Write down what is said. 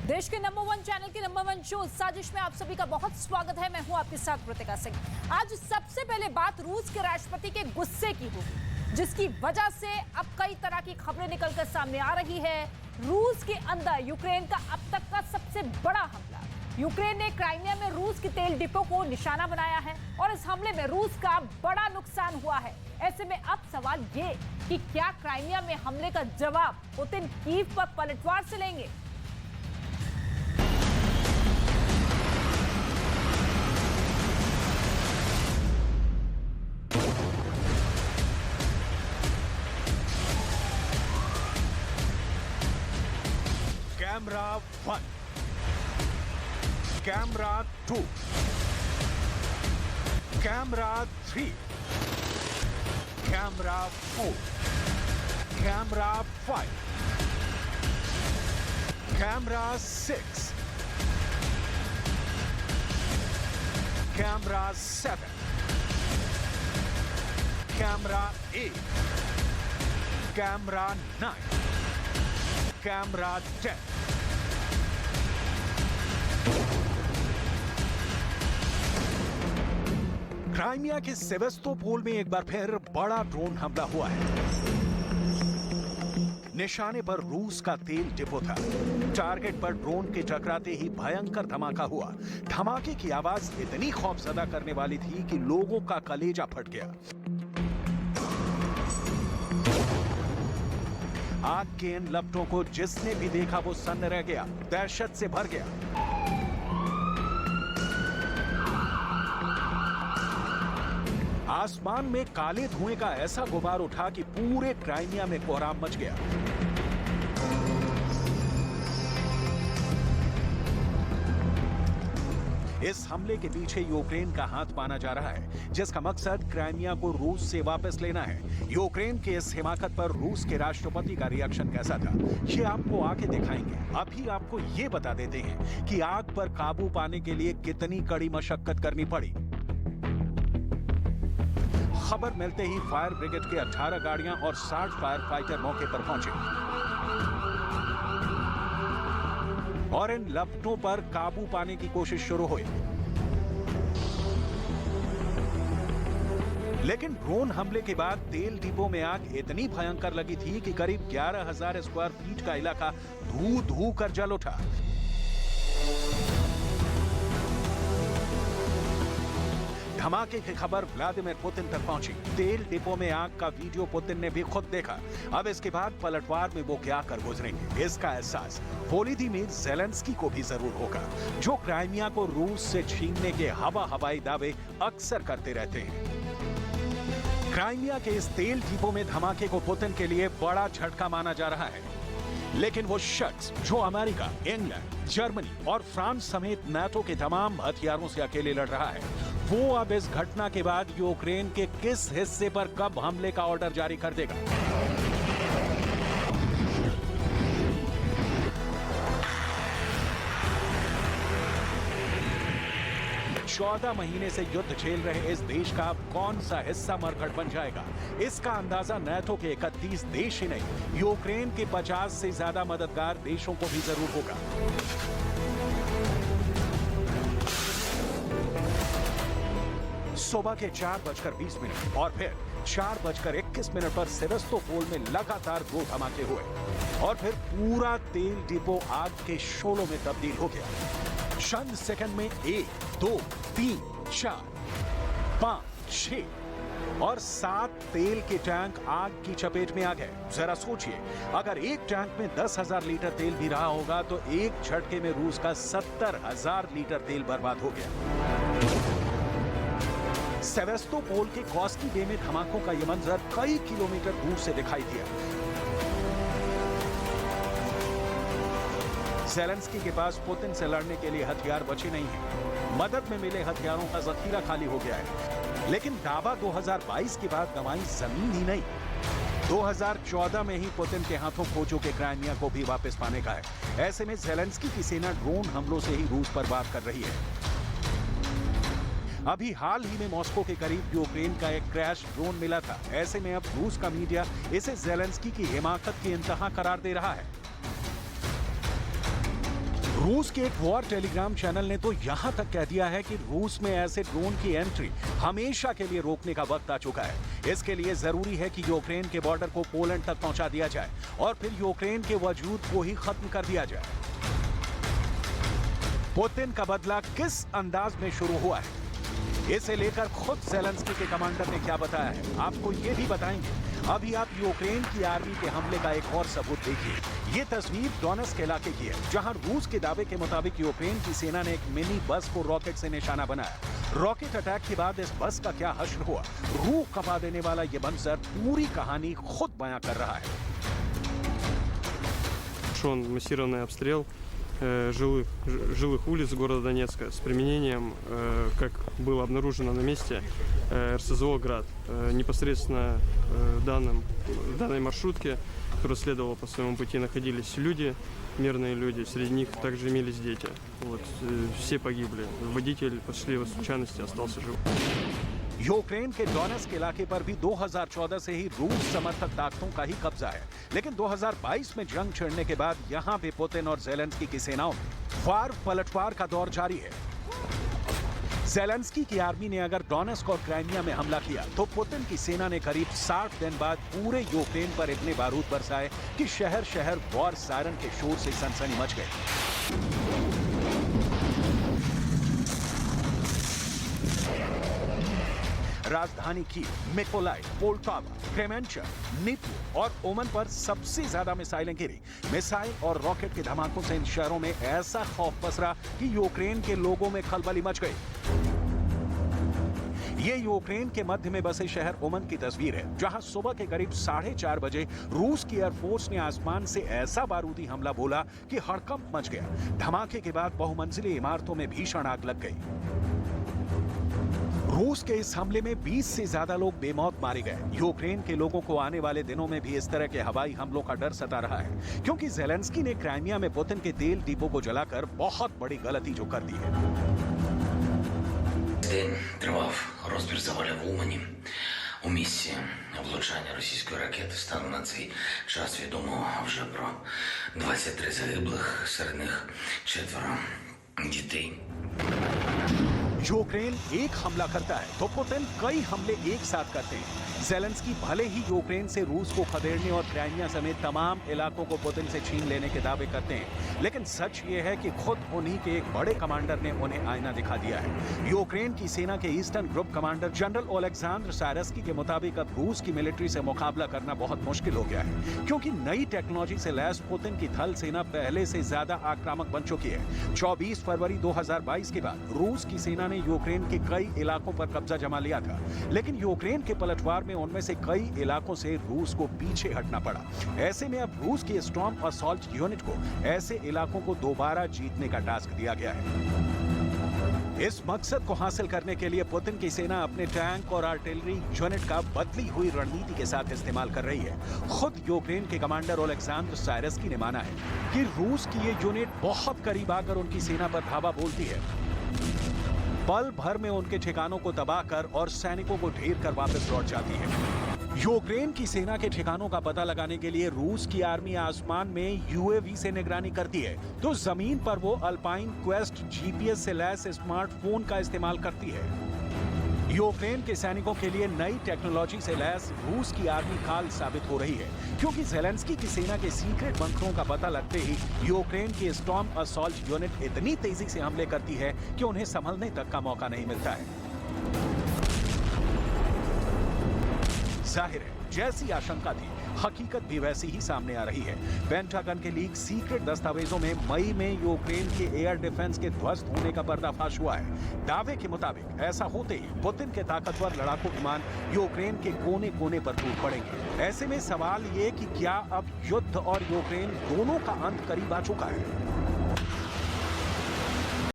देश के number 1 channel के नंबर 1 शो साजिश में आप सभी का बहुत स्वागत है। मैं हूं आपके साथ कृतिका सिंह। आज सबसे पहले बात रूस के राष्ट्रपति के गुस्से की होगी, जिसकी वजह से अब कई तरह की खबरें निकलकर सामने आ रही है। रूस के अंदर यूक्रेन का अब तक का सबसे बड़ा हमला। यूक्रेन ने क्राइमिया में रूस के तेल डिपो को निशाना बनाया है और इस हमले में रूस का बड़ा नुकसान हुआ है। ऐसे में अब सवाल ये कि क्या क्राइमिया में हमले का जवाब पुतिन कीव पर पलटवार से लेंगे? Camera 1, Camera 2, Camera 3, Camera 4, Camera 5, Camera 6, Camera 7, Camera 8, Camera 9, Camera 10. Crimea के सेवेस्तोपोल में एक बार फिर बड़ा ड्रोन हमला हुआ है। निशाने पर रूस का तेल डिपो था। टारगेट पर ड्रोन के टकराते ही भयंकर धमाका हुआ। धमाके की आवाज इतनी खौफजदा करने वाली थी कि लोगों का कलेजा फट गया। आग के इन लपटों को जिसने भी देखा वो सन्न रह गया, दहशत से भर गया। आसमान में काले धुएं का ऐसा गुबार उठा कि पूरे क्राइमिया में कोहराम मच गया। इस हमले के पीछे यूक्रेन का हाथ माना जा रहा है, जिसका मकसद क्राइमिया को रूस से वापस लेना है। यूक्रेन के इस हिमाकत पर रूस के राष्ट्रपति का रिएक्शन कैसा था, ये आपको आगे दिखाएंगे। अभी आपको ये बता देते हैं कि आग पर काबू पाने के लिए कितनी कड़ी मशक्कत करनी पड़ी। खबर मिलते ही फायर ब्रिगेड के 18 गाड़ियां और 60 फायर फाइटर मौके पर पहुंचे और इन लपटों पर काबू पाने की कोशिश शुरू हुई। लेकिन ड्रोन हमले के बाद तेल डिपो में आग इतनी भयंकर लगी थी कि करीब 11,000 स्क्वायर फीट का इलाका धू धू कर जल उठा। धमाके की खबर व्लादिमीर पुतिन तक पहुंची। तेल डिपो में आग का वीडियो पुतिन ने भी खुद देखा। अब इसके बाद पलटवार में वो क्या कर गुजरेंगे, इसका एहसास वोलोदिमीर ज़ेलेंस्की को भी जरूर होगा, जो क्राइमिया को रूस से छीनने के हवाई दावे अक्सर करते रहते हैं। क्राइमिया के इस तेल डिपो में धमाके को पुतिन के लिए बड़ा झटका माना जा रहा है। लेकिन वो शख्स जो अमेरिका, इंग्लैंड, जर्मनी और फ्रांस समेत नाटो के तमाम हथियारों से अकेले लड़ रहा है, वो अब इस घटना के बाद यूक्रेन के किस हिस्से पर कब हमले का ऑर्डर जारी कर देगा। चौदह महीने से युद्ध झेल रहे इस देश का अब कौन सा हिस्सा मरकट बन जाएगा, इसका अंदाजा नाटो के 31 देश ही नहीं, यूक्रेन के 50 से ज्यादा मददगार देशों को भी जरूर होगा। सुबह के 4:20 और फिर 4:21 पर सेवेस्तोपोल में लगातार 2 धमाके हुए और फिर पूरा तेल डिपो आग के शोलों में तब्दील हो गया। चंद सेकंड में 1, 2, 3, 4, 5, 6 और 7 तेल के टैंक आग की चपेट में आ गए। जरा सोचिए, अगर एक टैंक में 10,000 लीटर तेल भी रहा होगा तो एक झटके में रूस का 70,000 लीटर तेल बर्बाद हो गया। सेवेस्तोपोल के कॉस्की बे में धमाकों का यह मंजर कई किलोमीटर दूर से दिखाई दिया। ज़ेलेंस्की के पास पुतिन से लड़ने के लिए हथियार बचे नहीं हैं। मदद में मिले हथियारों का जखीरा खाली हो गया है। लेकिन दावा 2022 के बाद गंवाई जमीन ही नहीं, 2014 में ही पुतिन के हाथों खो चुके क्राइमिया को भी वापस पाने का है। ऐसे में ज़ेलेंस्की की सेना ड्रोन हमलों से ही रूस पर वार कर रही है। अभी हाल ही में मॉस्को के करीब यूक्रेन का एक क्रैश ड्रोन मिला था। ऐसे में अब रूस का मीडिया इसे ज़ेलेंस्की की हिमाकत की इंतहा करार दे रहा है। रूस के एक वॉर टेलीग्राम चैनल ने तो यहां तक कह दिया है कि रूस में ऐसे ड्रोन की एंट्री हमेशा के लिए रोकने का वक्त आ चुका है। इसके लिए जरूरी है कि यूक्रेन के बॉर्डर को पोलैंड तक पहुंचा दिया जाए और फिर यूक्रेन के वजूद को ही खत्म कर दिया जाए। पुतिन का बदला किस अंदाज में शुरू हुआ है, इसे लेकर खुद ज़ेलेंस्की के कमांडर ने क्या बताया है, आपको ये भी बताएंगे। अभी आप यूक्रेन की आर्मी के हमले का एक और सबूत देखिए। ये तस्वीर डोनेट्स्क इलाके की है, जहां रूस के दावे के मुताबिक यूक्रेन की सेना ने एक मिनी बस को रॉकेट से निशाना बनाया। रॉकेट अटैक के बाद इस बस का क्या हश्र हुआ, रूह कपा देने वाला ये मंजर पूरी कहानी खुद बयां कर रहा है। Массированный обстрел жилых улиц города Донецка с применением, как было обнаружено на месте, РСЗО «Град». Непосредственно данной маршрутке, которая следовала по своему пути, находились люди, мирные люди, среди них также имелись дети. Вот, все погибли. Водитель по счастливой случайности остался жив. यूक्रेन के डोनेट्स्क इलाके पर भी 2014 से ही रूस समर्थक ताकतों का ही कब्जा है, लेकिन 2022 में जंग छिड़ने के बाद यहां भी पुतिन और ज़ेलेंस्की की सेनाओं में वार पलटवार का दौर जारी है। ज़ेलेंस्की की आर्मी ने अगर डोनेट्स्क और क्राइमिया में हमला किया तो पुतिन की सेना ने करीब 60 दिन बाद पूरे यूक्रेन पर इतने बारूद बरसाए कि शहर शहर वॉर सायरन के शोर से सनसनी मच गई। राजधानी कीव, मिकोलाइव, पोल्टावा, क्रेमेंचुक, निप्रो और ओमन पर सबसे ज्यादा मिसाइलें गिरी। मिसाइल और रॉकेट के धमाकों से इन शहरों में ऐसा खौफ पसरा कि यूक्रेन के लोगों में खलबली मच गई। ये यूक्रेन के मध्य में बसे शहर ओमन की तस्वीर है, जहां सुबह के करीब 4:30 बजे रूस की एयरफोर्स ने आसमान से ऐसा बारूदी हमला बोला कि हड़कंप मच गया। धमाके के बाद बहुमंजिली इमारतों में भीषण आग लग गई। रूस के इस हमले में 20 से ज्यादा लोग बेमौत मारे गए। यूक्रेन के लोगों को आने वाले दिनों में भी इस तरह के हवाई हमलों का डर सता रहा है, क्योंकि ज़ेलेंस्की ने क्राइमिया में पुतिन के तेल डिपो को जलाकर बहुत बड़ी गलती जो कर दी है। День тривав розбір завалів в Умані. У місці влучання російської ракети станом на цей час відомо вже про 23 загиблих, серед них 4 дітей. यूक्रेन एक हमला करता है तो पुतिन कई हमले एक साथ करते हैं। ज़ेलेंस्की भले ही यूक्रेन से रूस को खदेड़ने और क्राइमिया समेत तमाम इलाकों को पुतिन से छीन लेने के दावे करते हैं, लेकिन सच ये है कि खुद उन्हीं के एक बड़े कमांडर ने उन्हें आईना दिखा दिया है। यूक्रेन की सेना के eastern group commander general Oleksandr Syrskyi के मुताबिक अब रूस की मिलिट्री से मुकाबला करना बहुत मुश्किल हो गया है, क्योंकि नई टेक्नोलॉजी से लैस पुतिन की थल सेना पहले से ज्यादा आक्रामक बन चुकी है। 24 फरवरी 2022 के बाद रूस की सेना ने यूक्रेन के कई इलाकों पर कब्जा जमा लिया था, लेकिन यूक्रेन के पलटवार में उनमें से कई इलाकों से रूस को पीछे हटना पड़ा। ऐसे में अब रूस की स्टॉर्म असॉल्ट यूनिट को ऐसे इलाकों को दोबारा जीतने का टास्क दिया गया है। इस मकसद को हासिल करने के लिए पुतिन की सेना अपने टैंक और आर्टिलरी यूनिट का बदली हुई रणनीति के साथ इस्तेमाल कर रही है। खुद यूक्रेन के कमांडर ओलेक्सांद्र सायरस्की ने माना है कि रूस की ये यूनिट बहुत करीब आकर उनकी सेना पर धावा बोलती है, पल भर में उनके ठिकानों को तबाह कर और सैनिकों को ढेर कर वापस लौट जाती है। यूक्रेन की सेना के ठिकानों का पता लगाने के लिए रूस की आर्मी आसमान में यूएवी से निगरानी करती है, तो जमीन पर वो अल्पाइन क्वेस्ट जीपीएस से लैस स्मार्टफोन का इस्तेमाल करती है। यूक्रेन के सैनिकों के लिए नई टेक्नोलॉजी से लैस रूस की आर्मी काल साबित हो रही है, क्योंकि ज़ेलेंस्की की सेना के सीक्रेट बंकरों का पता लगते ही यूक्रेन की स्टॉर्म असॉल्ट यूनिट इतनी तेजी से हमले करती है कि उन्हें संभलने तक का मौका नहीं मिलता है। जाहिर है, जैसी आशंका थी, हकीकत भी वैसी ही सामने आ रही है। पेंटागन के लीक सीक्रेट दस्तावेजों में मई में यूक्रेन के एयर डिफेंस के ध्वस्त होने का पर्दाफाश हुआ है। दावे के मुताबिक ऐसा होते ही पुतिन के ताकतवर लड़ाकू विमान यूक्रेन के कोने कोने पर टूट पड़ेंगे। ऐसे में सवाल ये कि क्या अब युद्ध और यूक्रेन दोनों का अंत करीब आ चुका है?